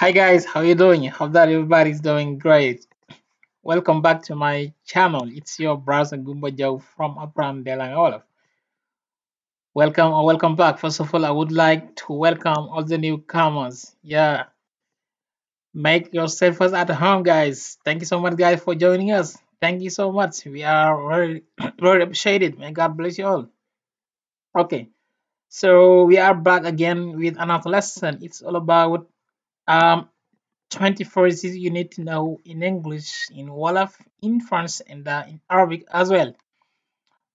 Hi guys, how you doing? Hope that everybody's doing great. Welcome back to my channel. It's your brother Gumba Joe from Apprendre, Wolof. Welcome back. First of all, I would like to welcome all the newcomers. Yeah, make yourselves at home, guys. Thank you so much, guys, for joining us. Thank you so much. We are very, very appreciated. May God bless you all. Okay, so we are back again with another lesson. It's all about um 20 phrases you need to know in English, in Wolof, in French, and in Arabic as well.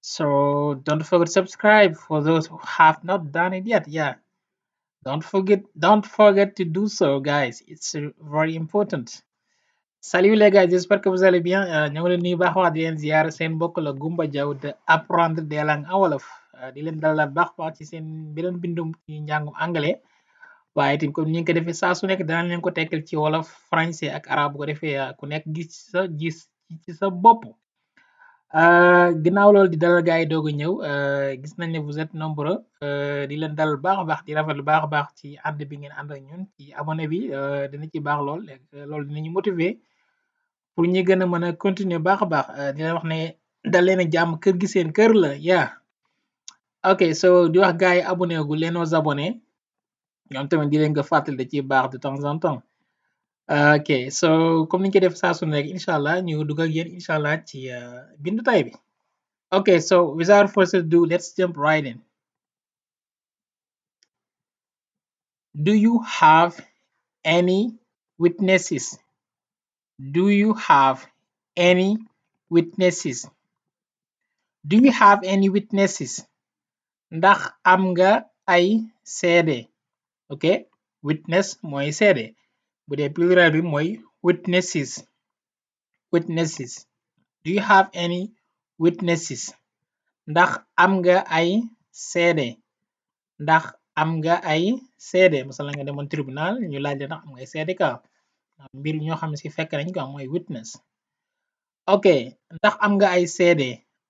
So don't forget to subscribe for those who have not done it yet. Yeah, don't forget to do so, guys. It's very important. Salut les gars, j'espère que vous allez bien. Ñoo ngi leen nuyu baax waa di leen ziar seen mbokk la Gumba Jaw de apprendre des langues en wolof. Di leen dalal baax baax ci seen beneen bindum ci njàngum anglais. Waaye tamit comme ni nga ko defee saa su nekk danañ leen ko tekkal ci wolof français ak arabe bu ko defee ku nekk gis ci sa bopp. Ginnaaw loolu di dalal gars yi doog a ñëw gis nañ ne vous êtes nombreux di leen dalal baax a baax di rafetlu baax a baax ci ànd bi ngeen ànd ak ñun ci abonné bi dina ci baax lool loolu dinañu motiver pour ñi gën a mën a continuer baax a baax di leen wax ne dal leen a jàmm kër gi seen kër la yaa ok so di wax gars yi abonné gu leen aux abonnés ñoom tamit di leen ko fàttali da ciy baax de temps en temps. Ok so comme niñ ko def saa su ne rek incha allah ñu dugg ak yéen incha allah ci bindu tay bi. Okay, so without further ado, let's jump right in. Do you have any witnesses? Do you have any witnesses? Do you have any witnesses? Ndax am nga ay seede? Okay, witness mooy seede. Bu dee pluriel bi mooy witnesses. Witnesses. Do you have any witnesses? Ndax am nga ay seede? Ndax am nga ay seede masala nga demoon tribunal ñu laaj la ndax am nga ay seede ka mbir ñoo xam ne ci fekk nañ ko mooy witness. Ok, ndax am nga ay seede?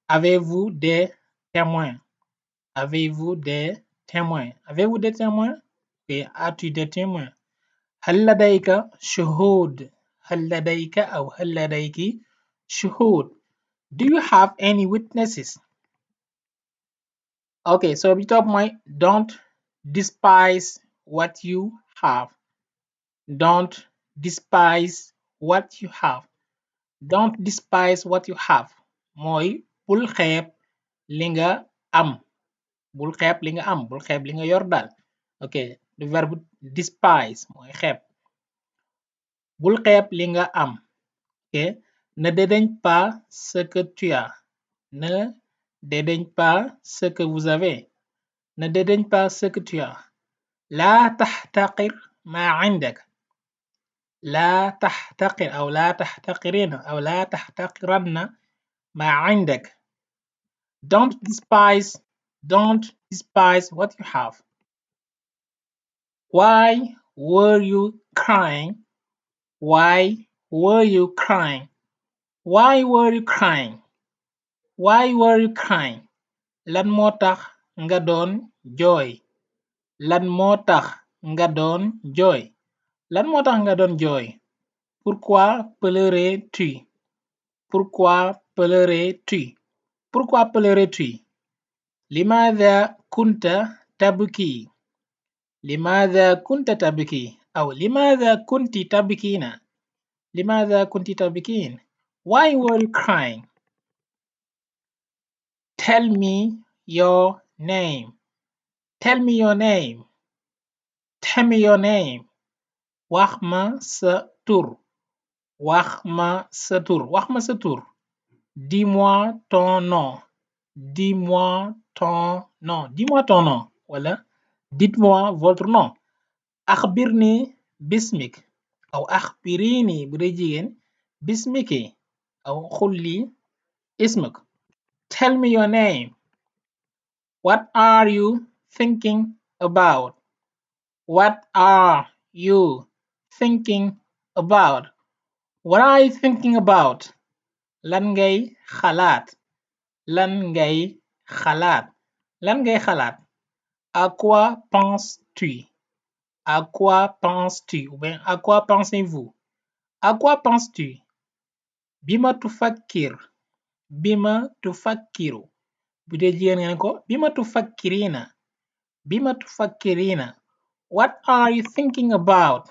Avez-vous des témoins? Avez-vous des témoins? Avez-vous des témoins? Ok, as-tu des témoins? هل لديك شهود؟ هل لديك أو هل لديك شهود? Do you have any witnesses? Okay, so bi topp mooy don't despise what you have. Don't despise what you have. Don't despise what you have mooy bul xeeb li nga am. Bul xeeb li nga am, bul xeeb li nga yor daal. Ok, le verbe despise mooy xeeb. Bul xeeb li nga am. Ok, ne dédaigne pas ce que tu as. Ne dédaigne pas ce que vous avez. Ne dédaigne pas ce que tu as. لا تحتقر ما عندك. لا تحتقر أو لا تحتقرين أو لا تحتقرن ما عندك. Don't despise what you have. Why were you crying? Why were you crying? Why were you crying? Why were you crying? Lan moo tax nga doon jooy? Lan moo tax nga doon jooy? Lan moo tax nga doon jooy? Pourquoi pleurais-tu? Pourquoi pleurais-tu? Pourquoi pleurais-tu? لماذا كنت تبكي؟ لماذا كنت تبكي؟ أو لماذا كنت تبكين؟ لماذا كنت تبكين؟ Why were you crying? Tell me your name. Tell me your name. Tell me your name. Wax ma sa tur. Wax ma sa tur. Wax ma sa tur. Dis-moi ton nom. Dis-moi ton nom. Dis-moi ton nom. Wala dites-moi votre nom. أخبرني باسمك أو أخبريني bu dee jigéen bismiki أو قل لي اسمك. Tell me your name. What are you thinking about? What are you thinking about? What are you thinking about? Lan ngay xalaat? Lan ngay xalaat? Lan ngay xalaat? À quoi penses-tu? À quoi penses-tu? Ou bien à quoi pensez-vous? À quoi penses-tu? Bima tufakkir. Bima tufakkiru. Bu dee jigéen nga ne ko bima tufakkirina. Bima tufakkirina. What are you thinking about?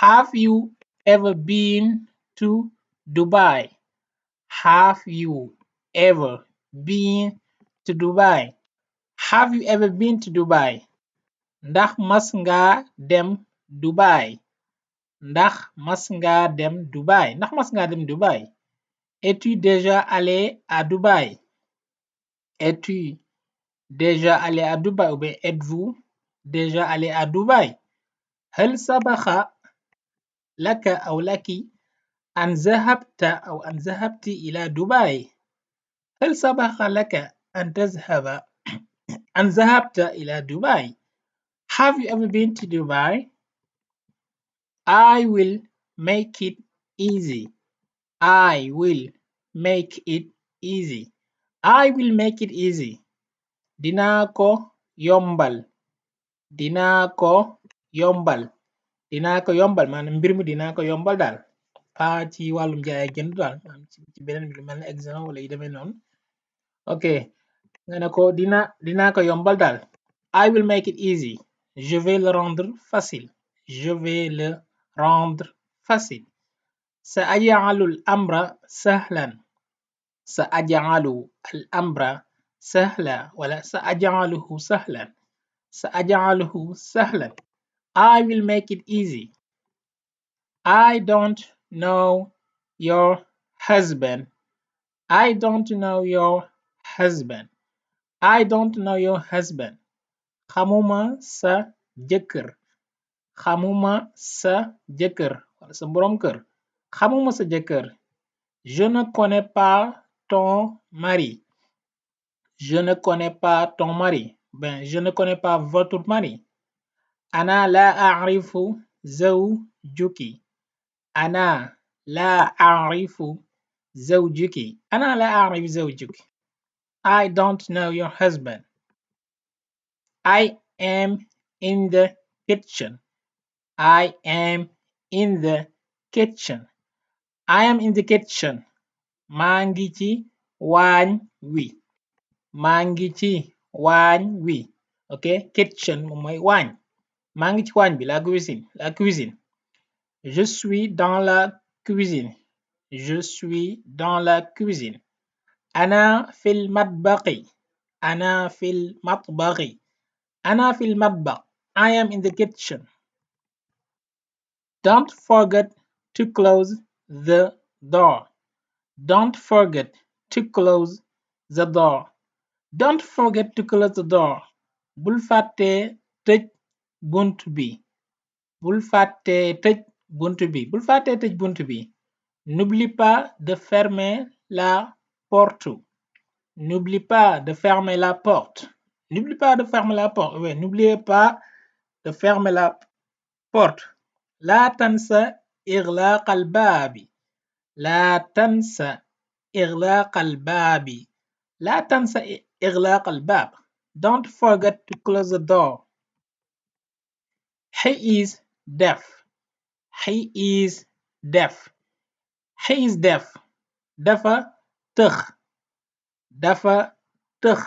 Have you ever been to Dubai? Have you ever been to Dubai? Have you ever been to Dubai? Ndax mas nga dem Dubai? Ndax mas nga dem Dubai? Ndax mas nga dem Dubai? Es-tu déjà allé à Dubaï? Es-tu déjà allé à Dubaï? Ou bien êtes-vous déjà allé à Dubaï? هل سبق لك أو لك أن ذهبت أو أن ذهبت إلى دبي؟ هل سبق لك أن ذهبت إلى دبي؟ Have you ever been to Dubai? I will make it easy. I will make it easy. I will make it easy. Dinaa ko yombal. Dinaa ko yombal. Dinaa ko yombal maanaam mbir mi dinaa ko yombal daal. Pas ci wàllum jaay ak jënd daal maanaam ci beneen bi lu mel ne examen wala yu demee noonu. Ok nga ne ko dinaa ko yombal daal. I will make it easy. Je vais le rendre facile. Je vais le rendre facile. سأجعل الأمر سهلا. سأجعل الأمر سهلا ولا سأجعله سهلا. سأجعله سهلا. I will make it easy. I don't know your husband. I don't know your husband. I don't know your husband. Xamuma sa jëkkër. Xamuma sa jëkkër wala sa boroom kër. Xamuma sa jëkkër. Je ne connais pas ton mari. Je ne connais pas ton mari. Ben, je ne connais pas votre mari. أنا لا أعرف زوجك. أنا لا أعرف زوجك. أنا لا أعرف زوجك. I don't know your husband. I am in the kitchen. I am in the kitchen. I am in the kitchen. maa ngi ci waañ wi. maa ngi ci waañ wi. Ok, kitchen moom mooy waañ. maa ngi ci waañ bi, la cuisine. La cuisine. Je suis dans la cuisine. Je suis dans la cuisine. أنا في المطبخ. أنا في المطبخ. أنا في المطبخ. I am in the kitchen. Don't forget to close the door. Don't forget to close the door. Don't forget to close the door. Bul fàtte tëj bunt bi. Bul fàtte tëj bunt bi. Bul fàtte tëj bunt bi. N'oublie pas de fermer la porte. N'oublie pas de fermer la porte. N'oublie pas de fermer la porte. Oui, n'oubliez pas de fermer la porte. لا تنسى إغلاق الباب. لا تنسى إغلاق الباب. لا تنسى إغلاق الباب. Don't forget to close the door. He is deaf. He is deaf. He is deaf. Dafa tëx. Dafa tëx.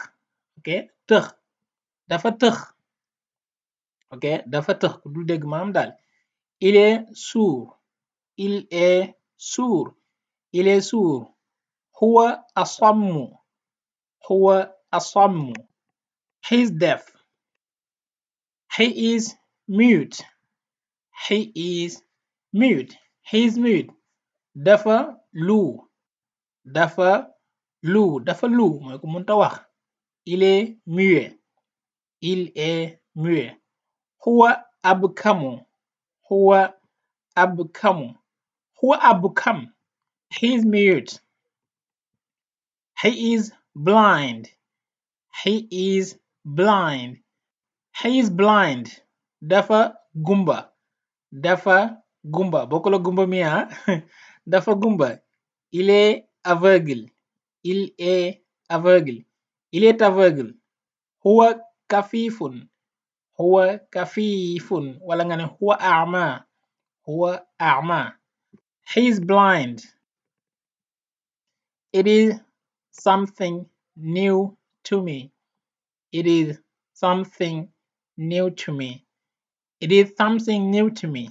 Ok, tëx. Dafa tëx. Ok, dafa tëx ku dul dégg maam daal. Il est sourd. Il est sourd. Il est sourd. هو أصم. هو أصم. He is deaf. He is mute. He is mute. He is mute. Dafa lu. Dafa lu. Dafa lu mooy ku mënta wax. Il est muet. Il est muet. هو أبكم. هو أبكم. هو أبكم. He is mute. He is blind. He is blind. He is blind. Dafa gumba. Dafa gumba. Bokkul ak gumba mi dafa gumba. Il est aveugle. Il est aveugle. Il est aveugle. هو كفيف. huwa kafifun wala nga ne huwa a'ma. Huwa a'ma. He is blind. It is something new to me. It is something new to me. It is something new to me.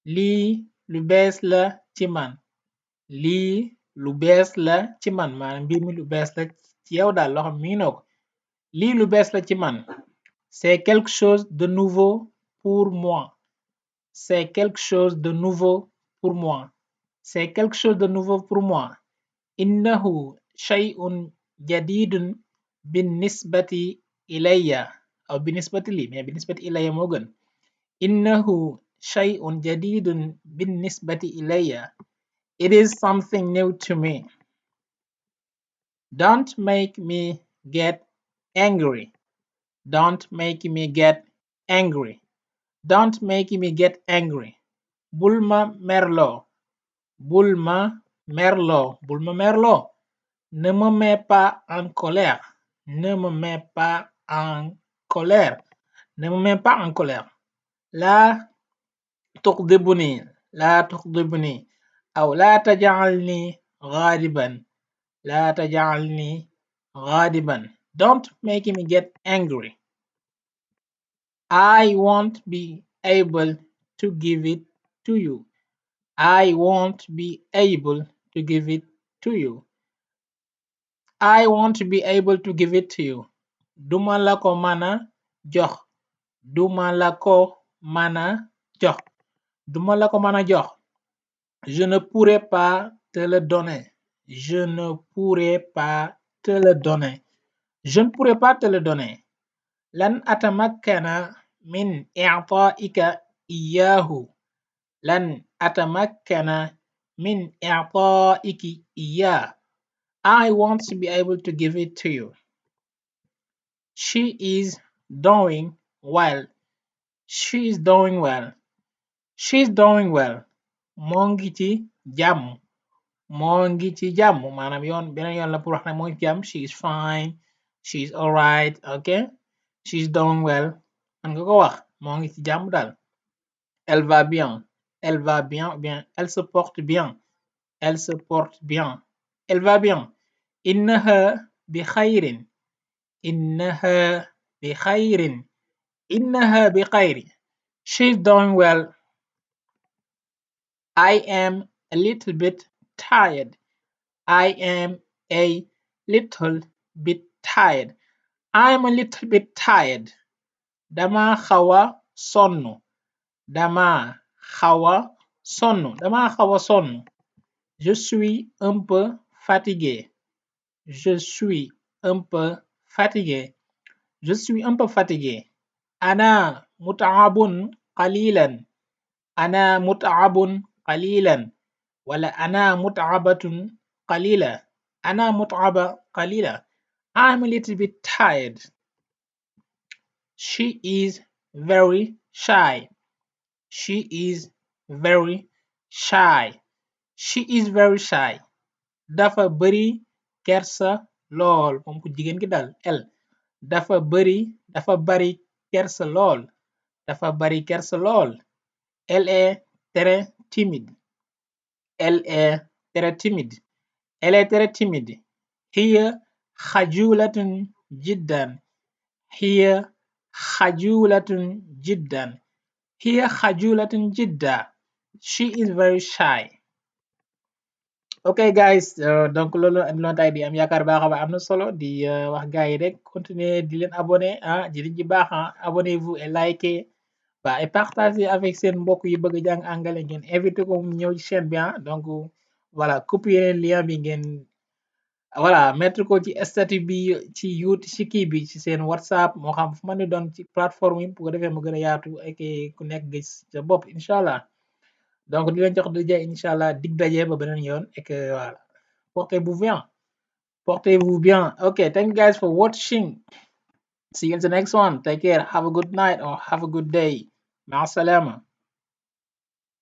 Lii lu bees la ci man. Lii lu bees la ci man, maanaam mbir mi lu bees la ci yow daal loo xam miinoo ko. Lii lu bees la ci man. C'est quelque chose de nouveau pour moi. C'est quelque chose de nouveau pour moi. C'est quelque chose de nouveau pour moi. إنه شيء جديد بالنسبة إلي أو بالنسبة لي، mais بالنسبة إلي moo gën. إنه شيء جديد بالنسبة إلي. It is something new to me. Don't make me get angry. Don't make me get angry. Don't make me get angry. Bul ma merloo. Bul ma merloo. Bul ma merloo. Ne me mets pas en colère. Ne me mets pas en colère. Ne me mets pas en colère. لا تغضبني. لا تغضبني. أو لا تجعلني غاضبا. لا تجعلني غاضبا. Don't make me get angry. I won't be able to give it to you. I won't be able to give it to you. I won't be able to give it to you. Duma la ko mana jox. Duma la ko mana jox. Duma la ko mana jox. Je ne pourrai pas te le donner. Je ne pourrai pas te le donner. Je ne pourrai pas te le donner. لن أتمكن من إعطائك إياه. لن أتمكن من إعطائك إياه. I want to be able to give it to you. She is doing well. She is doing well. She is doing well. moo ngi ci jàmm. moo ngi ci jàmm maanaam beneen yoon la pour wax ne moo ngi ci jàmm. She is fine. She is alright. Okay. She is doing well. man nga ko wax moo ngi ci jàmm daal. Elle va bien. Elle va bien ou bien elle se porte bien. Elle se porte bien. Elle va bien. إنها بخير. إنها بخير. إنها بخير. She is doing well. I am a little bit tired. I am a little bit tired. I am a little bit tired. Dama xawa sonn. Dama xawa sonn. Dama xawa sonn. Je suis un peu fatigué. Je suis un peu fatigué. Je suis un peu fatigué. أنا متعب قليلا. أنا متعب قليلا. ولا أنا متعبة قليلة. أنا متعبة قليلة. I'm a little bit tired. She is very shy. She is very shy. She is very shy. Dafa bari kersa lool moom ku jigéen gi dal el. Dafa bari kersa lool. Dafa bari kersa lool. Elle est très timide. Elle est très timide. Elle est très timide. هي خجولة جدا. هي خجولة جدا. هي خجولة جدا. She is very shy. Okay guys, donc loolu loon tay di am yaakaar baax a baax am na solo di wax gars yi rek continuer di leen abonné jëriñ ji baax abonnez-vous et likez et partagez avec seen mbokk yi bëgg jàng angale ngeen invité ko mu ñëw ci chaîne bi donc voilà copier leen lien bi ngeen voilà mettre ko ci statut bi ci YouTube ci kii bi ci seen WhatsApp moo xam fu mën ni doon ci plateforme yi bu ko defee mu gën a yaatu ak ku nekk gis sa bopp incha allah donc di leen jox daje incha allah dig daje ba beneen yoon et que voilà portez-vous bien. Portez-vous bien. Okay, thank you guys for watching. See you in the next one. Take care. Have a good night or have a good day. مع السلامة.